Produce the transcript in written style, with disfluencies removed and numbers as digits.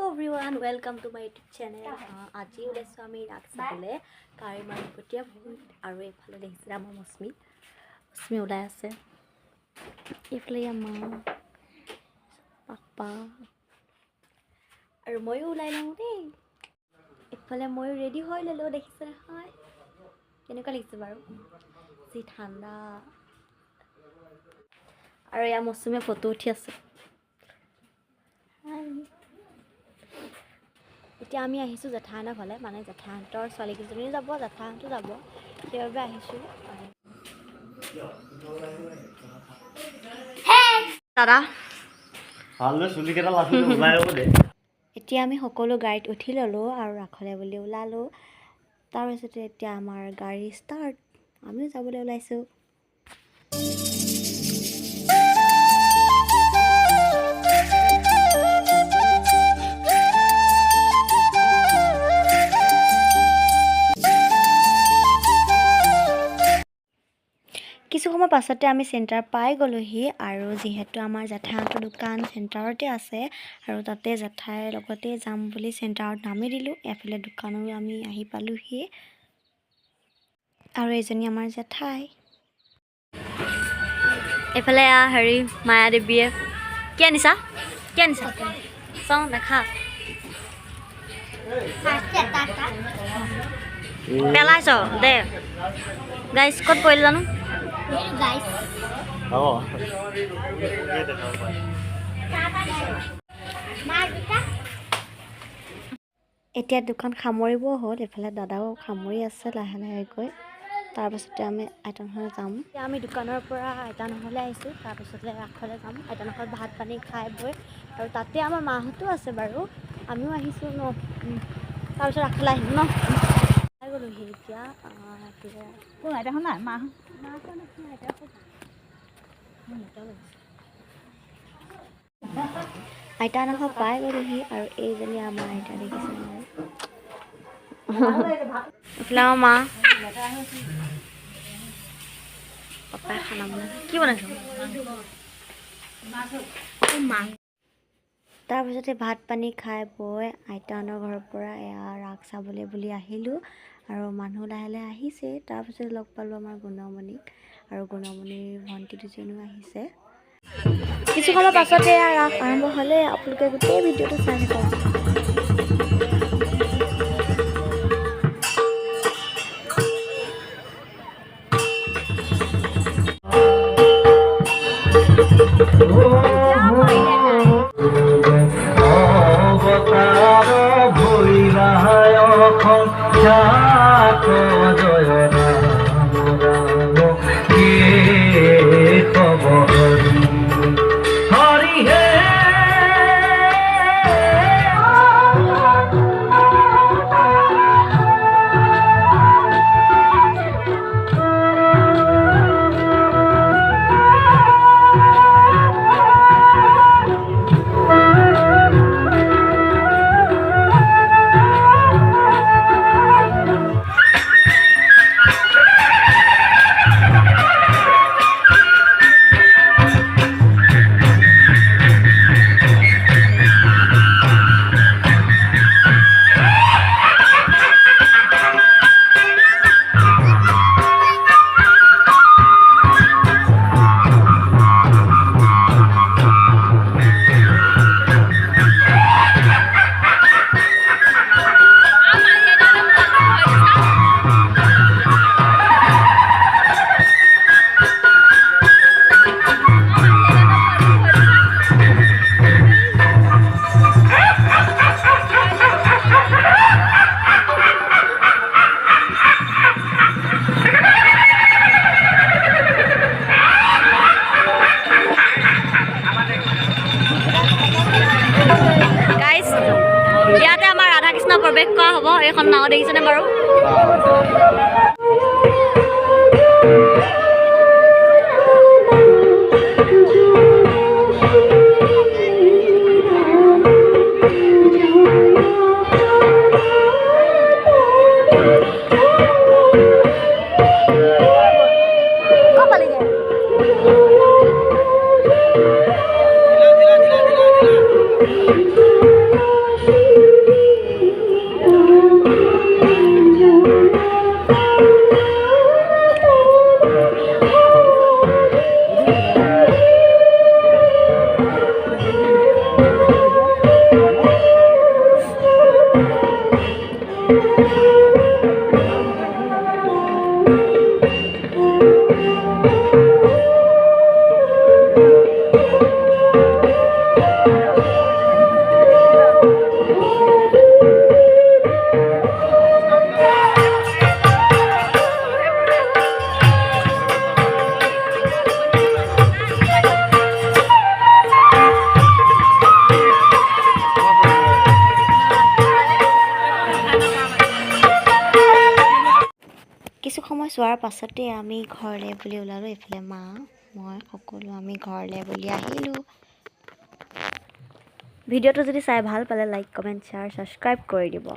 everyone, welcome to my YouTube channel. আজি ওলাইছো আমি ৰাগ চাবলে কাৰি মাৰিপতিয়া বহুত আৰু এফালে দেখিছে আমাৰ মস্মি ওলাই আছে এফালে আমাৰ পাপা আৰু ময়ো ওলাই লওঁ দেই এফালে ময়ো ৰেডি হৈ ললো দেখিছে হয় কেনেকুৱা লাগিছে বাৰু যি ঠাণ্ডা আৰু এয়া মস্মিয়ে ফটো উঠি আছে এতিয়া আমি আহিছোঁ জেঠাইনৰ ফালে মানে জেঠাইহঁতৰ ছোৱালীকেইজনী যাব জেঠাইহঁতো যাব সেইবাবে আহিছোঁ দাদা এতিয়া আমি সকলো গাড়ীত উঠি ল'লোঁ আৰু ৰাসলৈ বুলি ওলালোঁ তাৰপিছতে এতিয়া আমাৰ গাড়ী ষ্টাৰ্ট আমিও যাবলৈ ওলাইছোঁ কিছু সময় পাছতে আমি চেণ্টাৰ পাই গ'লোহি আৰু যিহেতু আমাৰ জেঠাইহঁতৰ দোকান চেণ্টাৰতে আছে আৰু তাতে জেঠাইৰ লগতে যাম বুলি চেণ্টাৰত নামি দিলোঁ এফালে দোকানৰো আমি আহি পালোহি আৰু এজনী আমাৰ জেঠাই এফালে হেৰি মায়া দেৱীয়ে কি আনিছা চাওঁ দেখা পেলাইছ দে গাইছ ক'ত পৰিলে জানো এতিয়া দোকান সামৰিব হ'ল এফালে দাদাও সামৰি আছে লাহে লাহেকৈ তাৰপিছতে আমি আইতানহলৈ যাম আমি দোকানৰ পৰা আইতানহলৈ আহিছোঁ তাৰপিছতে ৰাসলৈ যাম আইতানহৰত ভাত পানী খাই বৈ আৰু তাতে আমাৰ মাহঁতো আছে বাৰু আমিও আহিছোঁ ন তাৰপিছত ৰাসলৈ আহিম ন খাই গ'লোহি এতিয়া আইতাখন নাই আইতানহ পাই গ'লোহি আৰু এইজনী আমাৰ আইতা দেখিছে এইফালে আমাৰ মা পাপাই খানা বনাইছে কি বনাইছে তাৰপিছতে ভাত পানী খাই বৈ আইতাহঁতৰ ঘৰৰ পৰা এয়া ৰাস চাবলৈ বুলি আহিলোঁ আৰু মানুহ লাহে লাহে আহিছে তাৰপিছত লগ পালোঁ আমাৰ গুণমণিক আৰু গুণমণিৰ ভণ্টি দুজনীও আহিছে কিছু সময়ৰ পাছতে ৰাস আৰম্ভ হ'লে আপোনালোকে গোটেই ভিডিঅ'টো চাই থাকক প্ৰৱেশ কৰা হ'ব এইখন নাও দেখিছেনে বাৰু কিছু সময় চোৱাৰ পাছতে আমি ঘৰলৈ বুলি ওলালোঁ। এইফালে মা মই সকলো আমি ঘৰলৈ বুলি আহিলোঁ। ভিডিঅ'টো যদি চাই ভাল পালে লাইক কমেণ্ট শ্বেয়াৰ ছাবস্ক্ৰাইব কৰি দিব।